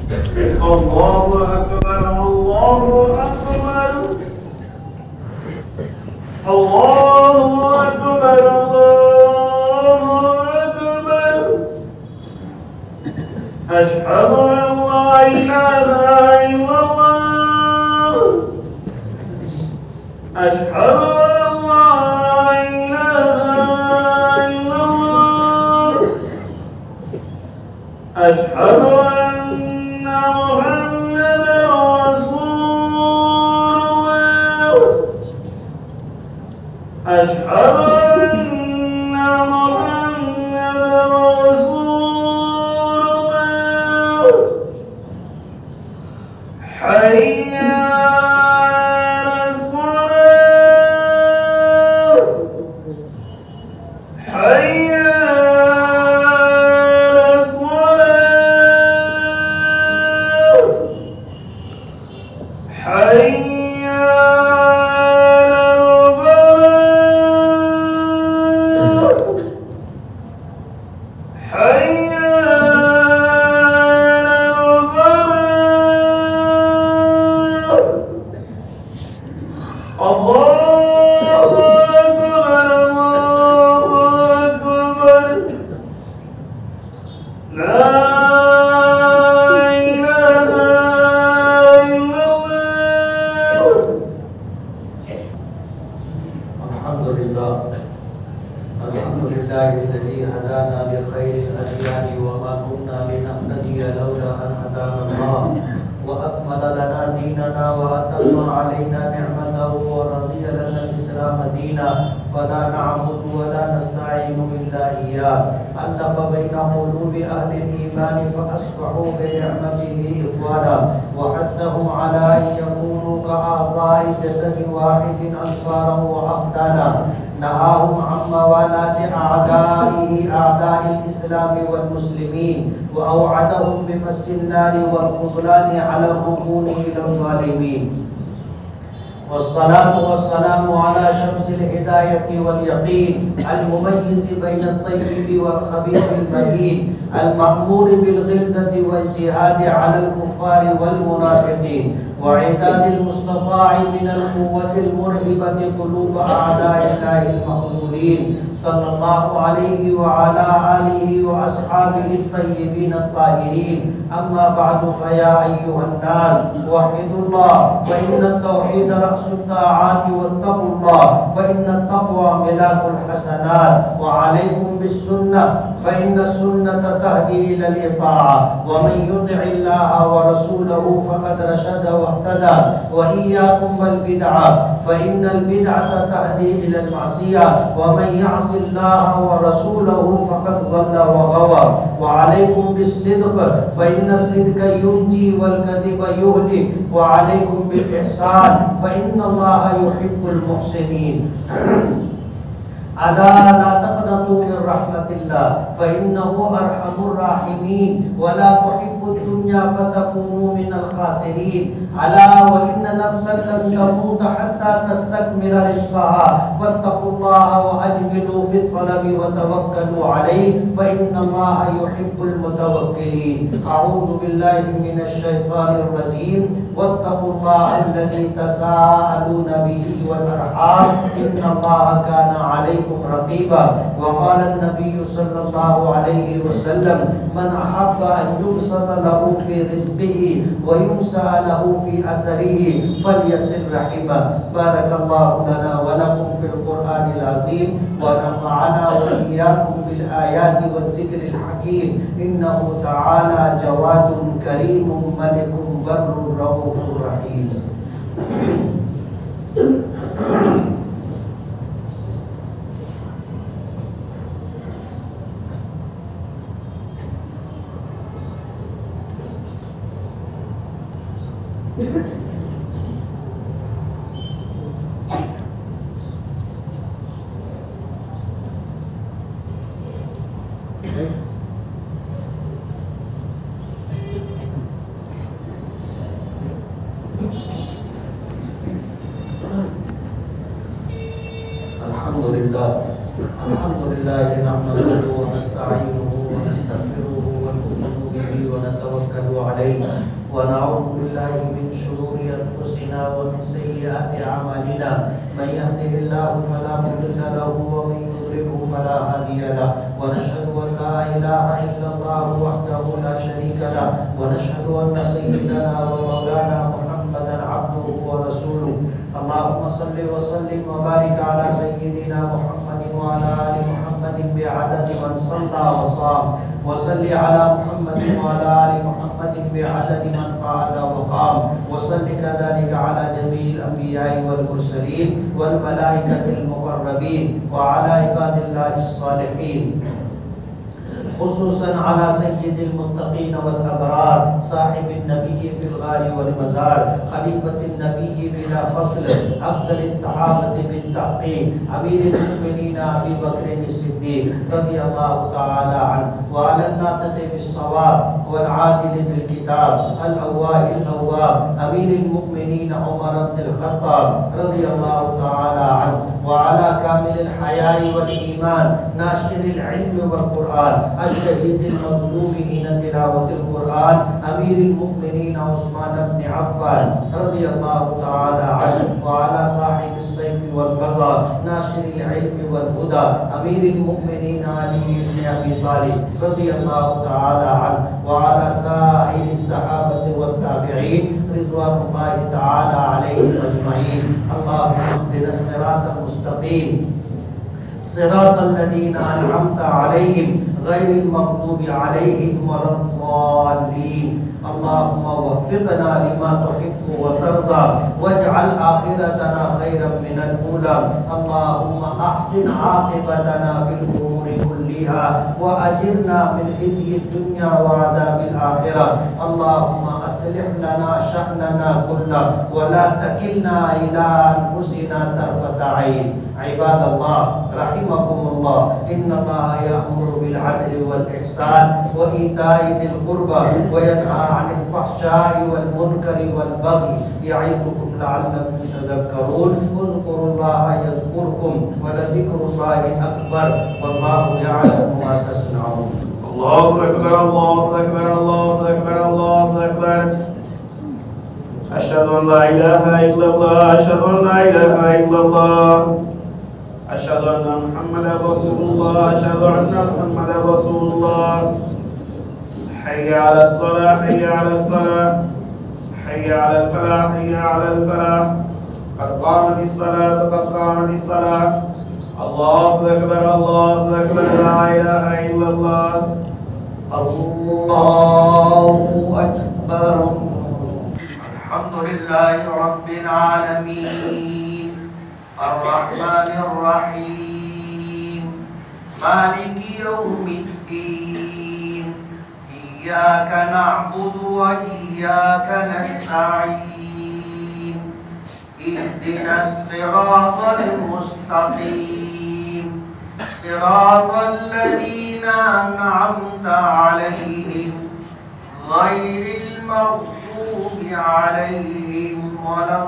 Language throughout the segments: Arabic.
الله أكبر الله أكبر الله أكبر الله أكبر أشهد أن لا إله إلا الله أشهد أن لا إله إلا الله أشهد أن محمدا رسول الله أشهد أن محمدا رسول الله حي على الصلاة حي على الصلاة حي حي على الفلاح الله أكبر الله أكبر لا إله إلا الله الحمد لله الذي هدانا لخير الأديان وما كنا لنهتدي لولا أن هدانا الله وأكمل لنا ديننا وأتم علينا نعمته ورضي لنا الإسلام دينا فلا نعبد ولا نستعين إلا إياه ألف بين قلوب أهل الإيمان فأصبحوا بنعمته إخوانا وحثهم على أن يكونوا كأعضاء جسد واحد أنصارا وأفدانا نهاهم عن موالاة أعدائه أعداء الإسلام والمسلمين وأوعدهم بمس النار والخذلان على الركون إلى الظالمين والصلاة والسلام على شمس الهداية واليقين المميز بين الطيب والخبيث المهين المأمور بالغلظة والجهاد على الكفار والمنافقين وعداد المستطاع من القوة المرهبة قلوب أعداء الله المخذولين صلى الله عليه وعلى آله وأصحابه الطيبين الطاهرين أما بعد فيا أيها الناس وحدوا الله فإن التوحيد رأس الطاعات واتقوا الله فإن التقوى ملاك الحسنات وعليكم بالسنة فإن السنة تهدي إلى الإطاعة ومن يطع الله ورسوله فقد رشد واهتدى وإياكم والبدعة فإن البدعة تهدي إلى المعصية ومن يعص الله ورسوله فقد ضل وغوى وعليكم بالصدق فإن الصدق ينجي والكذب يهلك وعليكم بالإحسان فإن الله يحب المحسنين ألا لا تقنطوا من رحمة الله فإنه أرحم الراحمين ولا تحبوا الدنيا فتكونوا من الخاسرين ألا وإن نفسا لن تموت حتى تستكمل رزقها فاتقوا الله وأجملوا في الطلب وتوكلوا عليه فإن الله يحب المتوكلين أعوذ بالله من الشيطان الرجيم واتقوا الله الذي تساءلون به والأرحام إن الله كان عليكم رقيبا وقال النبي صلى الله عليه وسلم من أحب أن يبسط له في رزقه ويمسى له في أثره فليصل رحمه بارك الله لنا ولكم في القرآن العظيم ونفعنا وإياكم بالآيات والذكر الحكيم إنه تعالى جواد كريم ملك بر رؤوف رحيم الحمد لله نحمده ونستعينه ونستغفره ونؤمن به ونتوكل عليه ونعوذ بالله من شرور أنفسنا ومن سيئات أعمالنا من يهده الله فلا مضل له ومن يضلله فلا هادي له ونشهد أن لا إله إلا الله وحده لا شريك له ونشهد أن سيدنا ومولانا محمدا عبده ورسوله اللهم صل وسلم وبارك على سيدنا محمد وعلى آل محمد بعدد من صلى وصام وصل على محمد وعلى آل محمد بعدد من قعد وقام وصل كذلك على جميع الأنبياء والمرسلين والملائكة المقربين وعلى عباد الله الصالحين خصوصا على سيد المتقين والأبرار صاحب النبي في الغار والمزار خليفة النبي بلا فصل أفضل الصحابة بالتحقيق أمير المؤمنين أبي بكر الصديق رضي الله تعالى عنه وعلى الناطق بالصواب والعادل بالكتاب الأواه الأواب أمير المؤمنين عمر بن الخطاب رضي الله تعالى عنه وعلى كامل الحياء والإيمان ناشر العلم والقرآن الشهيد المظلوم حين تلاوة القرآن أمير المؤمنين عثمان بن عفان رضي الله تعالى عنه وعلى صاحب السيف والقضاء ناشر العلم والهدى أمير المؤمنين علي بن أبي طالب رضي الله تعالى عنه وعلى سائر الصحابة والتابعين رضوان الله تعالى عليهم أجمعين اللهم اهدنا الصراط المستقيم صراط الذين أنعمت عليهم غير المغضوب عليهم ولا الضالين اللهم وفقنا لما تحب وترضى واجعل آخرتنا خيرا من الأولى اللهم أحسن عاقبتنا في الأمور كلها وأجرنا من خزي الدنيا وعذاب الآخرة اللهم أصلح لنا شأننا كله ولا تكلنا إلى أنفسنا طرفة عين عباد الله رحمكم الله إن الله يأمر بالعدل والإحسان وإيتاء ذي القربى وينهى عن الفحشاء والمنكر والبغي يعظكم لعلكم تذكرون اذكروا الله يذكركم ولذكر الله أكبر والله يعلم ما تصنعون الله أكبر الله أكبر الله أكبر الله أكبر أشهد أن لا إله إلا الله أشهد أن لا إله إلا الله أشهد أن محمدا رسول الله أشهد أن محمدا رسول الله حي على الصلاة حي على الصلاة حي على الفلاح حي على الفلاح قد قامت الصلاة قد قامت الصلاة الله أكبر الله أكبر لا إله إلا الله الله أكبر الحمد لله رب العالمين الرحمن الرحيم مالك يوم الدين إياك نعبد وإياك نستعين اهدنا الصراط المستقيم صراط الذين أنعمت عليهم غير المغضوب عليهم ولا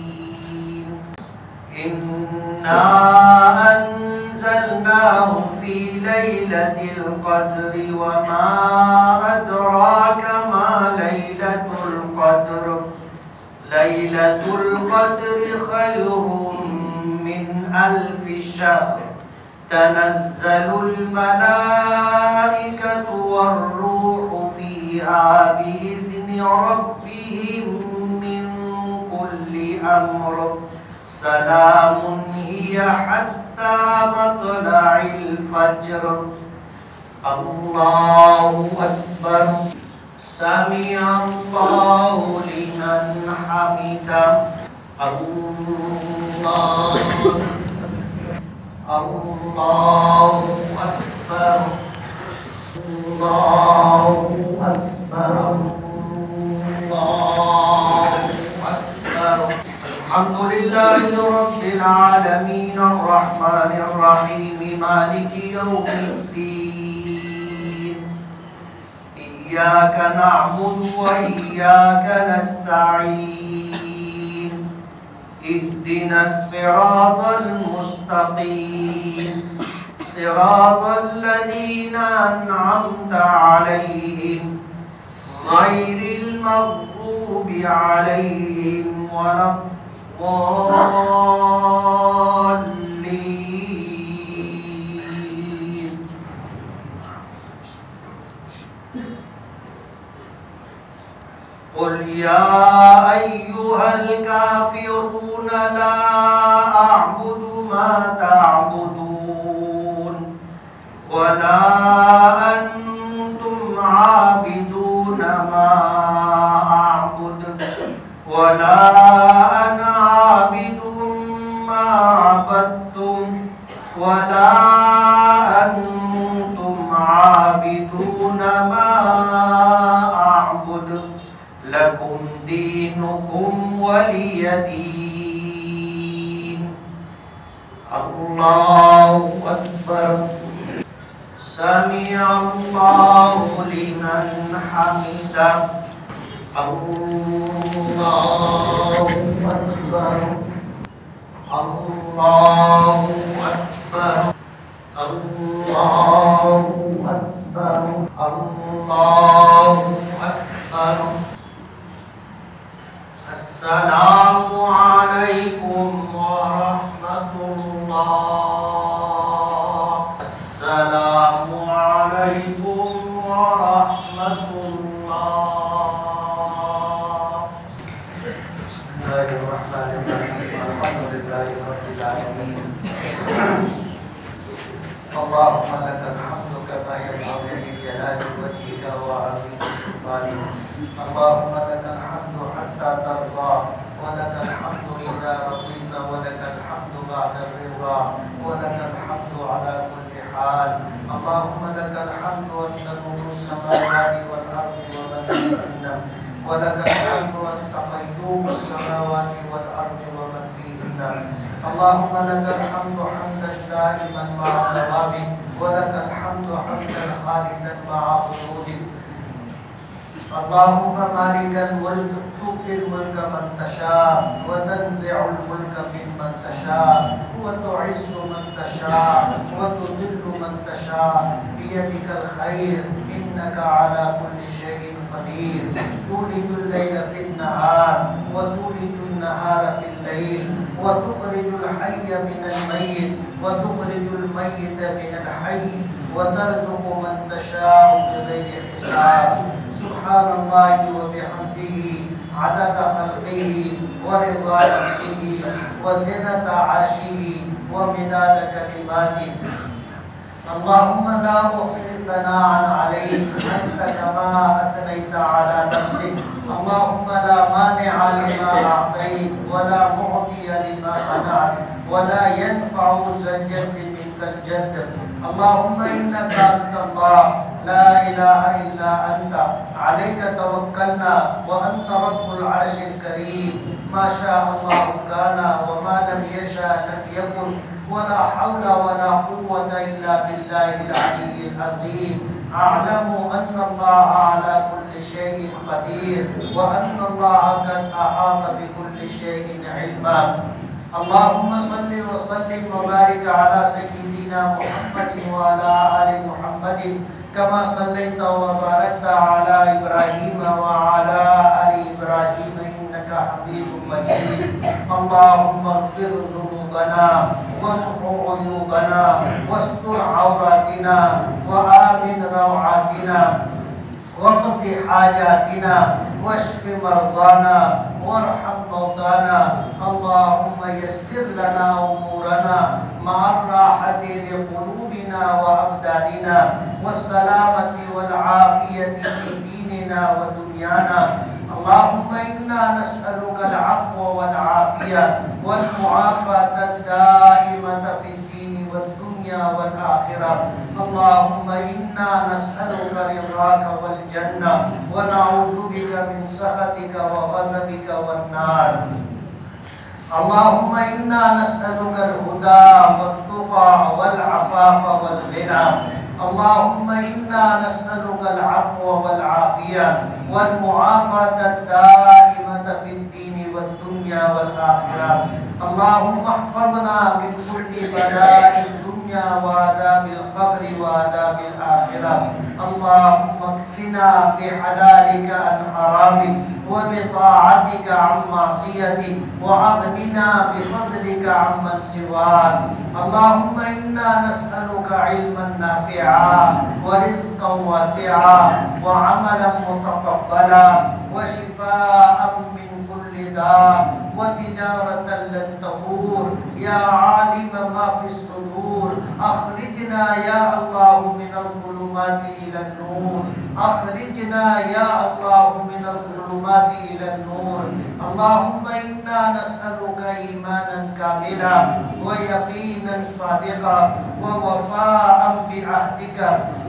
الضالين إنا أنزلناه في ليلة القدر وما أدراك ما ليلة القدر ليلة القدر خير من 1000 شهر تنزل الملائكة والروح فيها بإذن ربهم من كل أمر سلام هي حتى مطلع الفجر الله أكبر سمع الله لمن حمده الله أكبر الله أكبر الله أكبر الحمد لله رب العالمين الرحمن الرحيم مالك يوم الدين إياك نعبد وإياك نستعين اهدنا الصراط المستقيم صراط الذين أنعمت عليهم غير المغضوب عليهم ولا الضالين. قل يا أيها الكافرون لا أعبد ما تعبدون ولا أنتم عابدون ما أعبد ولا أنا عابد ما عبدتم ولا أنتم عابدون ما أعبد لكم دينكم ولي دين. الله أكبر. سمع الله لمن حمده. الله أكبر. الله أكبر. الله أكبر. الله أكبر. السلام عليكم ورحمة الله. السلام عليكم ورحمة الله. بسم الله الرحمن الرحيم. الحمد لله رب العالمين. اللهم لك الحمد كما ينبغي لجلال وجهك وعظيم سلطانك. اللهم لك الحمد حتى ترضى ولك الحمد إذا رضيت ولك الحمد بعد الرضا ولك الحمد على كل حال. اللهم لك الحمد أنت نور السماوات والأرض ومن فيهن ولك الحمد أنت قيوم السماوات والأرض ومن فيهن. اللهم لك الحمد حمدا دائما مع دوامك ولك الحمد حمدا خالدا مع خلودك. اللهم مالك الملك تؤتي الملك من تشاء وتنزع الملك ممن تشاء وتعز من تشاء وتذل من تشاء بيدك الخير إنك على كل شيء قدير. تولج الليل في النهار وتولج النهار في الليل وتخرج الحي من الميت وتخرج الميت من الحي وترزق من تشاء بغير حساب. سبحان الله وبحمده عدد خلقه ورضا نفسه وزنة عرشه ومداد كلماته. اللهم لا أحصي ثناء عليك أنت كما أثنيت على نفسك. اللهم لا مانع لما أعطيت ولا معطي لما منعت ولا ينفع ذا الجد منك الجد. اللهم إنك أنت الله لا إله إلا أنت عليك توكلنا وأنت رب العرش الكريم. ما شاء الله كان وما لم يشاء لم يكن ولا حول ولا قوة إلا بالله العلي العظيم. أعلم أن الله على كل شيء قدير وأن الله قد أحاط بكل شيء علما. اللهم صل وسلم وبارك على سيدنا محمد وعلى آل محمد كما صليت وباركت على إبراهيم وعلى آل إبراهيم إنك حميد مجيد. اللهم اغفر ذنوبنا وامحو عيوبنا واستر عوراتنا وآمن روعاتنا واقض حاجاتنا واشف مرضانا وارحم موتانا. اللهم يسر لنا أمورنا مع الراحة لقلوبنا وأبداننا والسلامة والعافية في ديننا ودنيانا. اللهم إنا نسألك العفو والعافية والمعافاة الدائمة في الدين والدنيا والآخرة. اللهم إنا نسألك رضاك والجنة ونعوذ بك من سخطك وغضبك والنار. اللهم إنا نسألك الهدى والتقى والعفاف والغنى. اللهم إنا نسألك العفو والعافية والمعافاة الدائمة في الدين والدنيا والآخرة. اللهم احفظنا من كل بلاء الدنيا الدنيا وعذاب القبر وعذاب الآخرة. اللهم اكفنا بحلالك عن حرامك وبطاعتك عن معصيتك وأغننا بفضلك عمن سواك. اللهم إنا نسألك علما نافعا ورزقا واسعا وعملا متقبلا وشفاء من كل داء وتجارة لن تبور. يا عالم ما في الصدور أخرجنا يا الله من الظلمات إلى النور. أخرجنا يا الله من الظلمات إلى النور. اللهم إنا نسألك إيمانا كاملا ويقينا صادقا ووفاء بعهدك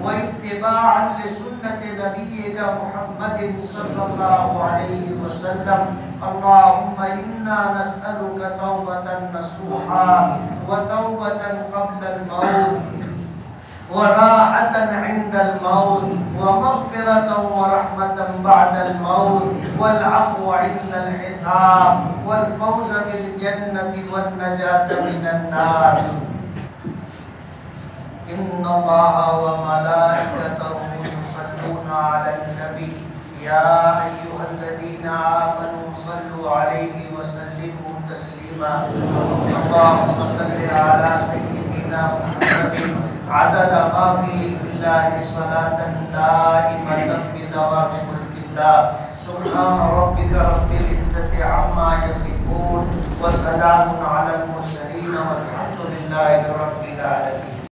واتباعا لسنة نبيك محمد صلى الله عليه وسلم. اللهم إنا نسألك توبة نصوحا وتوبة قبل الموت وراحة عند الموت ومغفرة ورحمة بعد الموت والعفو عند الحساب والفوز بالجنة والنجاة من النار. إن الله وملائكته يصلون على النبي يا أيها الذين آمنوا صلوا عليه وسلموا تسليما. اللهم صل على سيدنا محمد عدد ما فيه في الله صلاة دائمة بدوام ملك الله. سبحان ربك رب العزة عما يصفون وسلام على المرسلين والحمد لله رب العالمين.